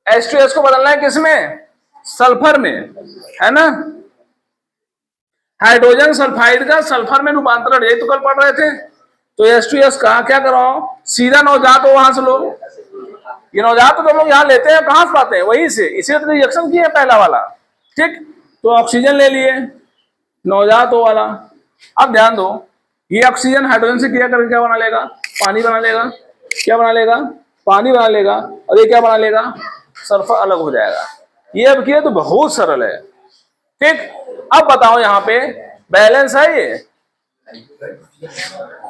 H2S को बदलना है किसमें? सल्फर में, है ना। हाइड्रोजन सल्फाइड का सल्फर में रूपांतरण, यही तो कल पढ़ रहे थे। तो H2S का क्या कराओ, सीधा नवजात हो वहां से लो। ये नवजात तो लोग यहाँ लेते हैं, कहां से पाते हैं? वहीं से, इसे तो रिएक्शन किया पहला वाला, ठीक। तो ऑक्सीजन ले लिए, नवजात हो वाला। अब ध्यान दो, ये ऑक्सीजन हाइड्रोजन से क्रिया करके क्या बना लेगा? पानी बना लेगा। क्या बना लेगा? पानी बना लेगा। और ये क्या बना लेगा? सल्फर अलग हो जाएगा। ये अब किया तो बहुत सरल है, ठीक। अब बताओ यहाँ पे बैलेंस है, ये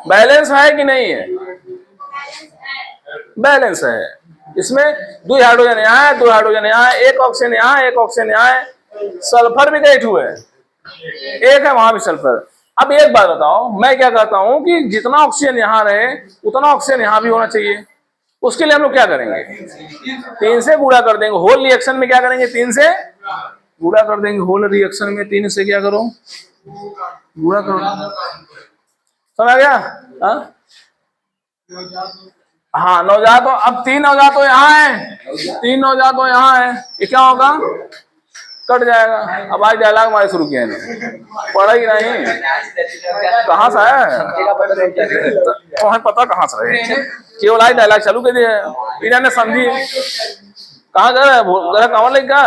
बैलेंस है कि नहीं है? बैलेंस है। इसमें 2 हाइड्रोजन यहाँ है, 2 हाइड्रोजन यहाँ है, 1 ऑक्सीजन यहाँ, 1 ऑक्सीजन यहाँ है। सल्फर भी कई ठू है, एक है वहां भी सल्फर। अब एक बात बताओ, मैं क्या कहता हूं कि जितना ऑक्सीजन यहाँ रहे उतना ऑक्सीजन यहाँ भी होना चाहिए। उसके लिए हम लोग क्या करेंगे? 3 से गुणा कर देंगे। होल रिएक्शन में क्या करेंगे? 3 से गुणा कर देंगे। होल रिएक्शन में 3 से क्या करो? गुणा करो। समझ आ गया? हाँ, नवजात हो। अब 3 नवजात हो यहाँ है, 3 नवजात हो यहाँ है, ये क्या होगा? कट जाएगा। अब आज डायलॉग हमारे शुरू किया है, पढ़ा ही नहीं, कहाँ से है तुम्हें पता? कहाँ से है? केवल आज डायलॉग चालू कर दिया, इन्होंने समझी। कहाँ गया कहाँ लग गया?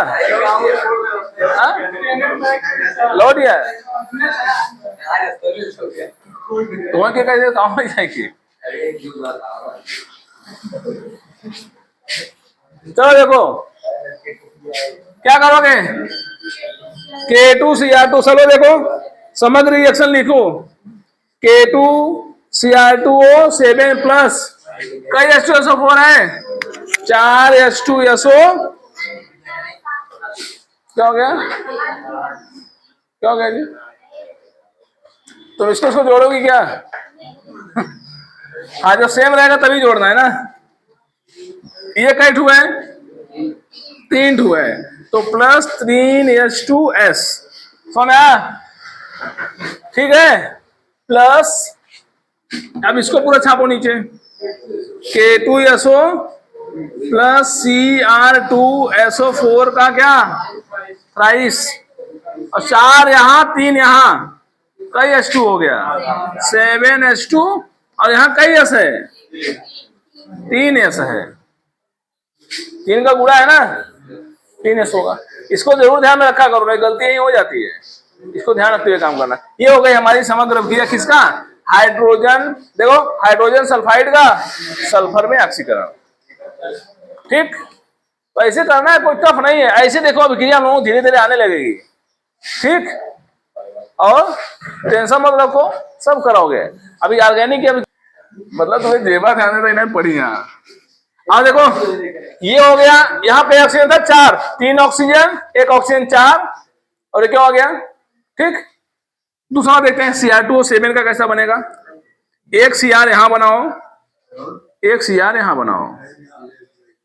लौट गया तुम्हें क्या कह काम लग जाएगी। चलो देखो क्या करोगे? K2Cr2, चलो देखो समग्र रिएक्शन लिखो। K2Cr2O 7 प्लस कई H2SO4 है? 4 H2SO। क्या हो गया? क्या हो गया जी? तो इसको जोड़ोगी क्या? हाँ, जब सेम रहेगा तभी जोड़ना है ना। ये कई ठू है? 3 ठू है, तो प्लस 3 H2S। समझा? ठीक है, प्लस अब इसको पूरा छापो नीचे। K2SO प्लस Cr2SO4 का क्या? प्राइस। और 4 यहाँ 3 यहाँ, कई H2 हो गया? 7 H2। और यहाँ कई S है? 3 S है। 3 का गुणा है ना, 3 S होगा। इसको जरूर ध्यान में रखा करो, नहीं गलती यही हो जाती है। इसको ध्यान रखते हुए काम करना। ये हो गई हमारी समग्र अभिक्रिया किसका? हाइड्रोजन। देखो हाइड्रोजन सल्फाइड का सल्फर में ऑक्सीकरण, ठीक। तो ऐसे करना है, कोई टफ नहीं है। ऐसे देखो अभिक्रिया हम लोग धीरे धीरे आने लगेगी, ठीक। और टेंशन मत रखो, सब कराओगे। अभी ऑर्गेनिक के मतलब तुम्हें जेबा ध्यान देना पड़ी यहाँ। अब देखो ये हो गया, यहाँ पे ऑक्सीजन था 4, 3 ऑक्सीजन 1 ऑक्सीजन 4, और ये क्या हो गया? ठीक। दूसरा देखते हैं Cr2O7 का कैसा बनेगा। एक Cr यहां बनाओ, एक Cr यहां बनाओ।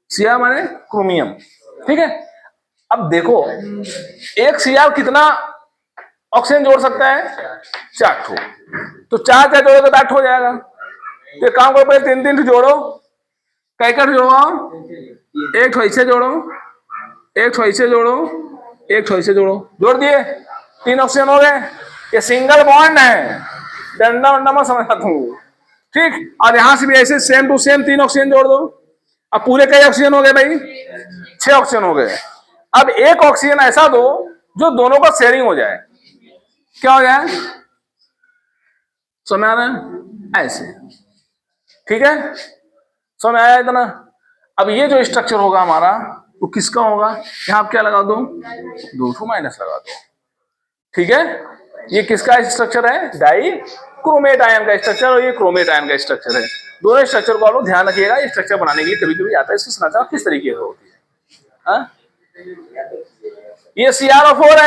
Cr माने क्रोमियम, ठीक है। अब देखो एक Cr कितना ऑक्सीजन जोड़ सकता है? 4 ठो। तो 4 क्या जोड़ोगे तो 8 हो जाएगा। तो काम करो, पहले 3-3 जोड़ो। कैकर जोड़ो? एक ठो ऐसे जोड़ो, एक ठो ऐसे जोड़ो, एक ठो ऐसे जोड़ो। जोड़ दिए, 3 ऑक्सीजन हो गए। ये सिंगल बॉन्ड है, डंडा वंडा मत समझा तू, ठीक। और यहां से भी ऐसे सेम टू सेम 3 ऑक्सीजन जोड़ दो। अब पूरे कई ऑक्सीजन हो गए भाई? 6 ऑक्सीजन हो गए। अब एक ऑक्सीजन ऐसा दो जो दोनों का शेयरिंग हो जाए। क्या हो जाए? समझ आ रहा है? ऐसे, ठीक है। समझ आया इतना? अब ये जो स्ट्रक्चर होगा हमारा वो किसका होगा? यहां आप क्या लगा दो? 2 माइनस लगा दो, ठीक है। ये किसका स्ट्रक्चर है? डाई क्रोमेट आयन का स्ट्रक्चर, और ये क्रोमेट आयन का स्ट्रक्चर है। दोनों स्ट्रक्चर को आप लोग ध्यान रखिएगा। ये स्ट्रक्चर बनाने के लिए कभी कभी आता है, इसकी संरचना किस तरीके से होती है। ये CrO4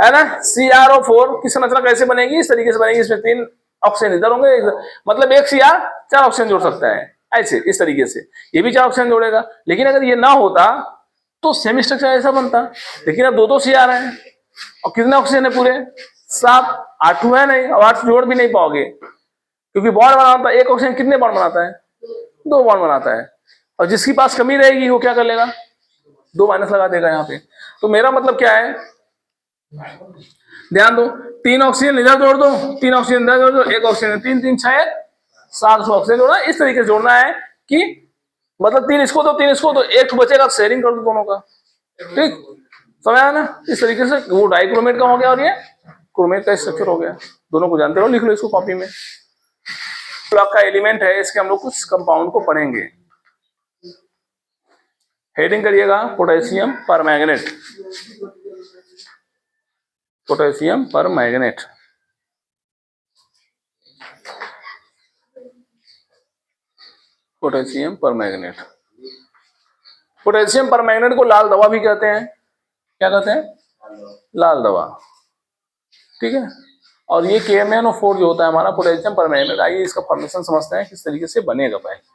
है ना। CrO4 की संरचना कैसे बनेगी? इस तरीके से बनेगी। इसमें 3 ऑक्सीजन इधर होंगे, मतलब एक Cr 4 ऑक्सीजन जोड़ सकता है ऐसे, इस तरीके से। ये भी 4 ऑक्सीजन जोड़ेगा। लेकिन अगर ये ना होता तो सेम स्ट्रक्चर ऐसा बनता। लेकिन अब 2 Cr है, और कितने ऑक्सीजन है? पूरे 7, 8 है नहीं, और 8 जोड़ भी नहीं पाओगे, क्योंकि बॉन्ड बनाता है। एक ऑक्सीजन कितने बॉन्ड बनाता है? 2 बॉन्ड बनाता है। और जिसके पास कमी रहेगी वो क्या कर लेगा? 2 माइनस लगा देगा यहाँ पे। तो मेरा मतलब क्या है, ध्यान दो, 3 ऑक्सीजन इधर जोड़ दो, 3 ऑक्सीजन इधर जोड़ दो, 1 ऑक्सीजन, 3 3 6 7 ऑक्सीजन जोड़ना, इस तरीके से जोड़ना है कि मतलब 3 इसको दो 3 इसको दो, 1 बचेगा, शेयरिंग कर दो दोनों का। ठीक, समझ आया ना? इस तरीके से वो डाइक्रोमेट का हो गया और ये क्रोमेट का स्ट्रक्चर हो गया। दोनों को जानते हो, लिख लो इसको कॉपी में। तो आपका एलिमेंट है, इसके हम लोग कुछ कंपाउंड को पढ़ेंगे। हेडिंग करिएगा potassium permanganate, potassium permanganate. Potassium permanganate, potassium permanganate को लाल दवा भी कहते हैं। क्या कहते हैं? लाल दवा। ठीक है, और ये KMnO4 जो होता है हमारा पोटेशियम परमैंगनेट, आइए इसका फॉर्मेशन समझते हैं किस तरीके से बनेगा। पहले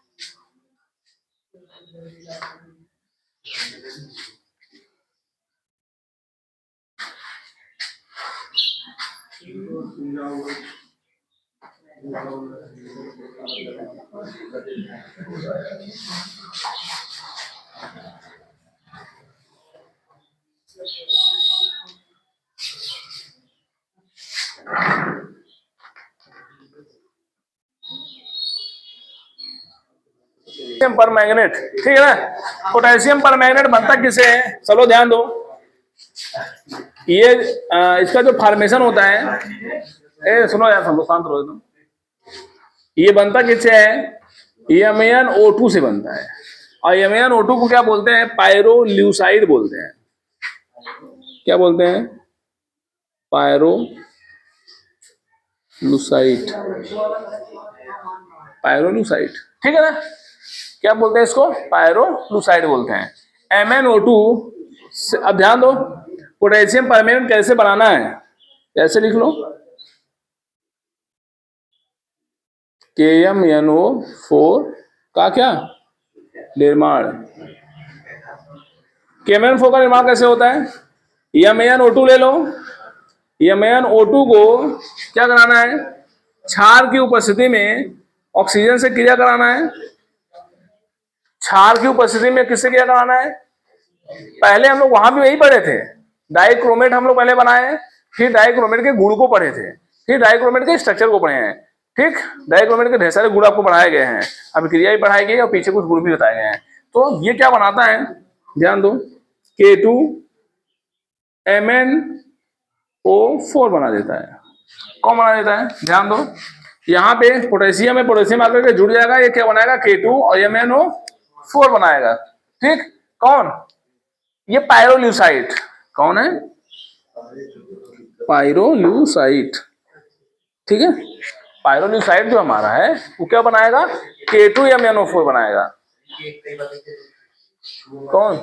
पोटेशियम परमैंगनेट, ठीक है ना? पोटेशियम परमैंगनेट बनता किसे है? चलो ध्यान दो, ये इसका जो फॉर्मेशन होता है, सुनो यार, समझो, शांत रहो एकदम। ये बनता किससे है? MnO2 से बनता है। और MnO2 को क्या बोलते हैं? पायरोल्यूसाइड बोलते हैं। क्या बोलते हैं? पायरोलुसाइड, पायरोलुसाइड, ठीक है ना? क्या बोलते हैं इसको? पायरोलुसाइड बोलते हैं। MnO2 अब ध्यान दो, पोटेशियम परमैंगनेट कैसे बनाना है, कैसे लिख लो? KMnO4 का क्या निर्माण, KMnO4 का निर्माण कैसे होता है? MnO2 ले लो, MnO2 को क्या कराना है? क्षार की उपस्थिति में ऑक्सीजन से क्रिया कराना है। क्षार की उपस्थिति में किससे क्रिया कराना है? पहले हम लोग वहां भी वही पढ़े थे, डाइक्रोमेट हम लोग पहले बनाए, फिर डाइक्रोमेट के गुण को पढ़े थे, फिर डाइक्रोमेट के स्ट्रक्चर को पढ़े हैं। ठीक, डाइक्रोमेट के ढेर सारे गुण आपको पढ़ाए गए हैं, अभिक्रिया भी पढ़ाई गई और पीछे कुछ गुण भी बताए गए हैं। तो ये क्या बनाता है, ध्यान दो, K2MnO4 बना देता है। कौन बना देता है? ध्यान दो, यहाँ पे पोटेशियम है, पोटेशियम आकर के जुड़ जाएगा, ये क्या बनाएगा? K2 और MnO4 बनाएगा। ठीक, कौन? ये पायरोल्यूसाइड। कौन है? पायरोल्यूसाइड। ठीक है, पायरोल्यूसाइड जो हमारा है वो क्या बनाएगा? K2MnO4 बनाएगा। कौन?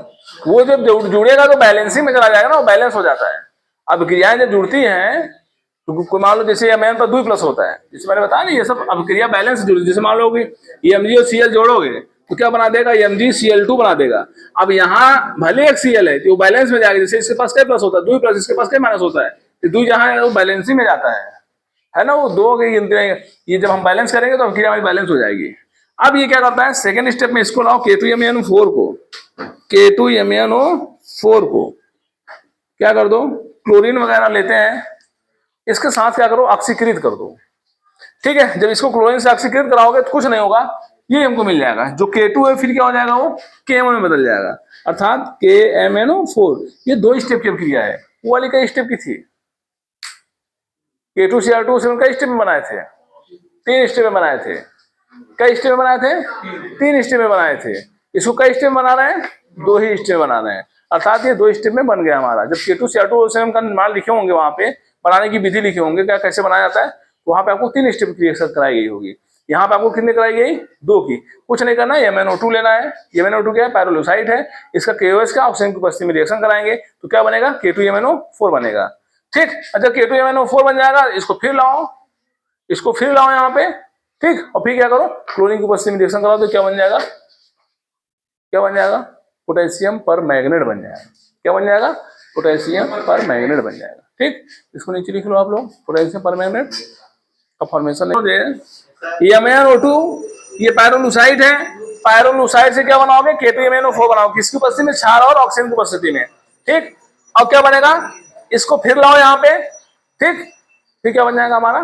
वो जब जुड़ेगा तो बैलेंसिंग में चला जाएगा ना, वो बैलेंस हो जाता है। अब क्रियाएं जब जुड़ती हैं तो मान लो जैसे Mn पर 2 प्लस होता है, जैसे मैंने बताया ना, ये सब अब क्रिया बैलेंस जुड़ी। जैसे मान लो कि Mg और Cl जोड़ोगे तो क्या बना देगा? MgCl2 बना देगा। अब यहाँ भले एक Cl है तो वो बैलेंस में जाएगा, जैसे इसके पास क्या प्लस होता है? 2 प्लस, इसके पास क्या माइनस होता है? तो 2 जहाँ है वो बैलेंसिंग में जाता है ना, वो 2 की गिनती रहेंगे। ये जब हम बैलेंस करेंगे तो क्रिया हमारी बैलेंस हो जाएगी। अब ये क्या करता है? सेकेंड स्टेप में इसको लाओ, K2MnO4 को, K2MnO4 को क्या कर दो? क्लोरीन वगैरह लेते हैं, इसके साथ क्या करो? ऑक्सीकृत कर दो। ठीक है, जब इसको क्लोरीन से ऑक्सीकृत कराओगे तो कुछ नहीं होगा, ये हमको मिल जाएगा। जो K2 है फिर क्या हो जाएगा? वो KMnO में बदल जाएगा, अर्थात KMnO4। ये 2 स्टेप की क्रिया है। वो वाली कई स्टेप की थी? K2Cr2 से कई स्टेप में बनाए थे? 3 स्टेप में बनाए थे। कई स्टेप में बनाए थे? 3 स्टेप में बनाए थे। इसको कई स्टेप में बना रहे हैं? 2 ही स्टेप बना रहे हैं, अर्थात ये 2 स्टेप में बन गया हमारा। जब K2Cr2 का निर्माण लिखे होंगे, वहां पे बनाने की विधि लिखे होंगे, क्या कैसे बनाया जाता है, वहां पे आपको 3 स्टेप रिएक्शन कराई गई होगी। यहाँ पे आपको कितने कराई गई? 2 की। कुछ नहीं करना है, MnO2 लेना है। MnO2 क्या है? पायरोल्यूसाइड है। इसका KOH का ऑक्सीजन की उपस्थिति में रिएक्शन कराएंगे तो क्या बनेगा? K2MnO4 बनेगा। ठीक, अच्छा K2MnO4 बन जाएगा, इसको फिर लाओ, इसको फिर लाओ यहाँ पे। ठीक, और फिर क्या करो? क्लोरीन की उपस्थिति में रिएक्शन कराओ तो क्या बन जाएगा? क्या बन जाएगा? पोटेशियम परमैंगनेट बन जाएगा। क्या बन जाएगा? पोटेशियम परमैंगनेट बन जाएगा। ठीक, इसको नीचे लिख लो आप लोग, पोटेशियम परमैंगनेट का फॉर्मेशन है। MnO2 ये पायरोलुसाइड है, पायरोलुसाइड से क्या बनाओगे, K2MnO4 बनाओ, किसकी उपस्थिति में, क्षार और ऑक्सीजन की उपस्थिति में, ठीक। अब क्या बनेगा, इसको फिर लाओ यहाँ पे, ठीक, फिर क्या बन जाएगा हमारा,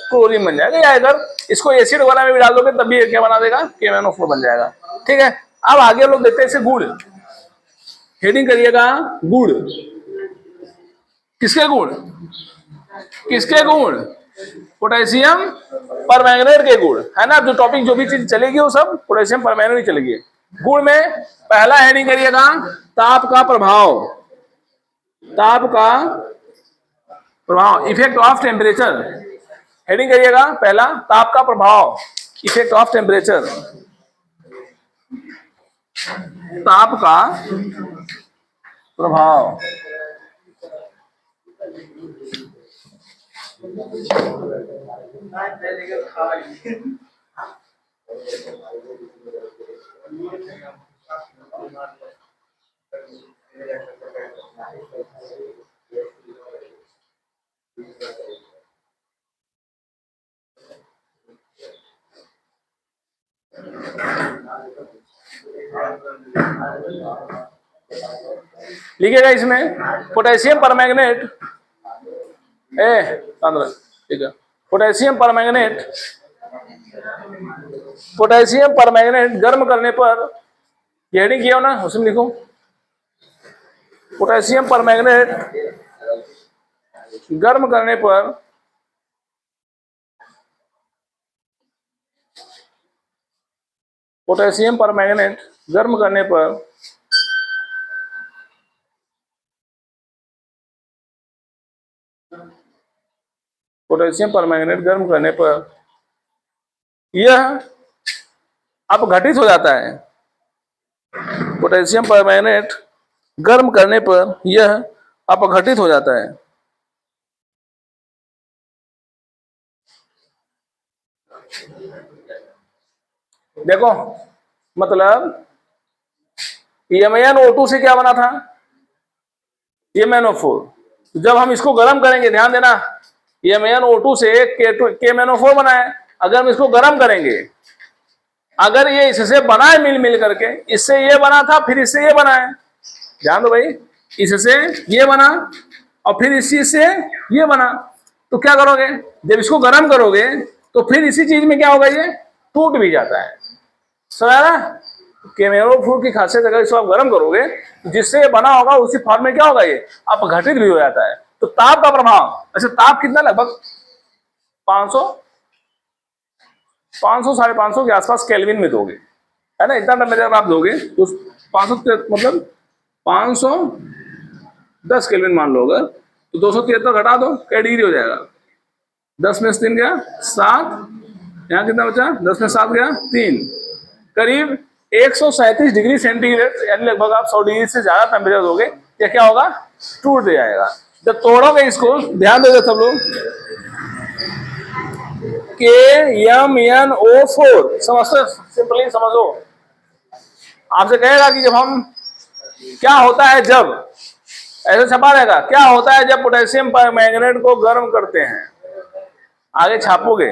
क्लोरीन बन जाएगा। या अगर इसको एसिड वगैरह में भी डाल दोगे तब भी क्या बना देगा, KMnO4 बन जाएगा, ठीक है। अब आगे हम लोग देखते हैं इसे गुड़, हेडिंग करिएगा गुड़, किसके गुण, किसके गुण, पोटेशियम परमैंगनेट के गुण, है ना। जो टॉपिक जो भी चीज चलेगी वो सब पोटेशियम परमैंगनेट चलेगी। गुण में पहला हेडिंग करिएगा ताप का प्रभाव, ताप का प्रभाव, इफेक्ट ऑफ टेम्परेचर, हेडिंग करिएगा पहला ताप का प्रभाव, इफेक्ट ऑफ टेम्परेचर, ताप का प्रभाव। लिखिएगा इसमें पोटेशियम परमैंगनेट, ठीक है, पोटेशियम परमैंगनेट, पोटेशियम परमैंगनेट गर्म करने पर, हेडिंग किया हो ना, उसमें लिखो पोटेशियम परमैंगनेट गर्म करने पर पोटेशियम परमैंगनेट गर्म करने पर पोटेशियम परमैंगनेट गर्म करने पर यह अपघटित हो जाता है, पोटेशियम परमैंगनेट गर्म करने पर यह अपघटित हो जाता है। देखो मतलब MnO2 से क्या बना था, MnO4, जब हम इसको गर्म करेंगे, ध्यान देना, MnO2 से KMnO4 बना है। अगर हम इसको गर्म करेंगे, अगर ये इससे बना है मिल मिल करके, इससे ये बना था फिर इससे ये बना है, ध्यान दो भाई, इससे ये बना और फिर इसी से ये बना, तो क्या करोगे, जब इसको गर्म करोगे तो फिर इसी चीज में क्या होगा, ये टूट भी जाता है, समझा ना। KMnO4 की खासियत, अगर इसको आप गर्म करोगे जिससे ये बना होगा उसी फॉर्म में क्या होगा, ये अपघटित भी हो जाता है। तो ताप का प्रभाव, अच्छा ताप कितना, लगभग 500 साढ़े 500 के आसपास केल्विन में दोगे, है ना, इतना टेम्परेचर आप दोगे तो 500 मतलब 510 केल्विन मान लो, अगर तो 273 घटा दो, क्या डिग्री हो जाएगा, 10 में 3 गया 7, यहाँ कितना बचा, 10 में 7 गया 3, करीब 137 डिग्री सेंटीग्रेड, यानी लगभग आप 100 डिग्री से ज्यादा टेम्परेचर दोगे, ये क्या होगा, टूट जाएगा। जब तोड़ोगे इसको, ध्यान दोगे सब लोग, KMnO4 समझते, सिंपली समझो, आपसे कहेगा कि जब हम, क्या होता है जब, ऐसे छपा रहेगा, क्या होता है जब पोटेशियम परमैंगनेट को गर्म करते हैं, आगे छापोगे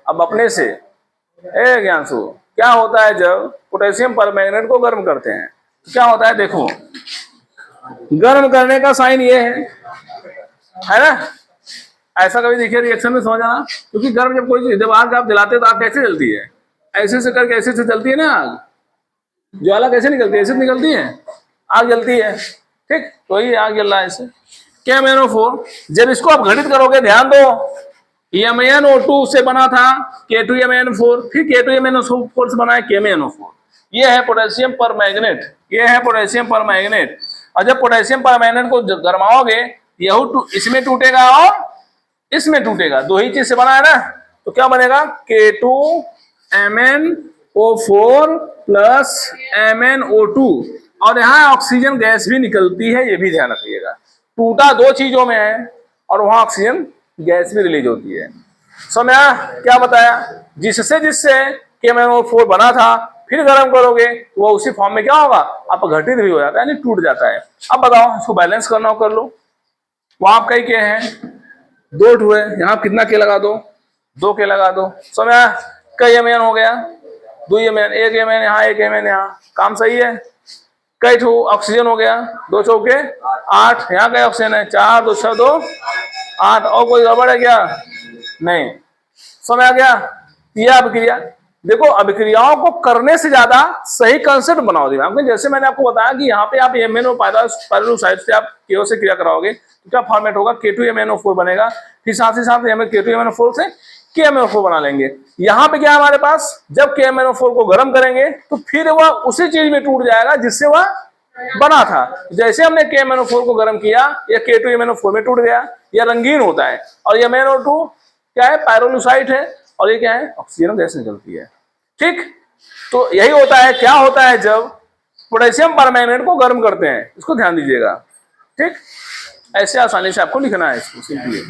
अब अपने से, ए ज्ञानसु, क्या होता है जब पोटेशियम परमैंगनेट को गर्म करते हैं, तो क्या होता है, देखो गर्म करने का साइन ये है ना, ऐसा कभी देखिए रिएक्शन में समझ आना, क्योंकि गर्म जब कोई चीज, जब आग आप जलाते हो तो आग कैसे जलती है, ऐसे से करके ऐसे से जलती है ना आग, ज्वाला कैसे निकलती है, ऐसे निकलती है, आग जलती है, ठीक, तो ये आग जल रहा है ऐसे। KMnO4 जब इसको आप घटित करोगे, ध्यान दो, MnO2 से बना था K2MnO4, फिर K2MnO4 से बना है KMnO4, ये है पोटेशियम परमैंगनेट, ये है पोटेशियम परमैंगनेट। और जब पोटेशियम परमैंगनेट को गरमाओगे, यह इसमें टूटेगा और इसमें टूटेगा, दो ही चीज से बना है ना, तो क्या बनेगा, K2MnO4 प्लस MnO2, और यहाँ ऑक्सीजन गैस भी निकलती है, ये भी ध्यान रखिएगा, टूटा दो चीजों में है और वहां ऑक्सीजन गैस भी रिलीज होती है। समझा क्या बताया, जिससे KMnO4 बना था, फिर गर्म करोगे वो उसी फॉर्म में क्या होगा, अपघटित भी हो जाता है, यानी टूट जाता है। अब बताओ, इसको बैलेंस करना हो कर लो, वहां आप कई के हैं, 2 हुए, यहाँ कितना के लगा दो, 2 के लगा दो, समझा, कई MN हो गया, 2 एम एन, 1 एम एन यहाँ, 1 एम एन यहाँ, काम सही है। कई ठो ऑक्सीजन हो गया, 2 चौके 8, यहाँ कई ऑक्सीजन है, 4 2 6 2 8। और कोई गड़बड़ है क्या? नहीं। समझ आ गया? यह अभिक्रिया। देखो अभिक्रियाओं को करने से ज्यादा सही कंसेप्ट बनाओ दिमाग में। जैसे मैंने आपको बताया कि यहाँ पे आप MnO पायरोलुसाइड से आप KO से क्रिया कराओगे तो क्या फॉर्मेट होगा? K2MnO4 बनेगा। फिर साथ ही साथ K2MnO4 से KMnO4 बना लेंगे। यहाँ पे क्या हमारे पास, जब KMnO4 को गर्म करेंगे तो फिर वह उसी चीज में टूट जाएगा जिससे वह बना था। जैसे हमने KMnO4 को गर्म किया, या K2MnO4 में टूट गया, या रंगीन होता है। और ये MnO2 क्या है? पायरोलुसाइड है। और ये क्या है? ऑक्सीजन गैस निकलती है। ठीक, तो यही होता है। क्या होता है जब पोटेशियम परमैंगनेट को गर्म करते हैं, इसको ध्यान दीजिएगा। ठीक, ऐसे आसानी से आपको लिखना है इसको सिंपली।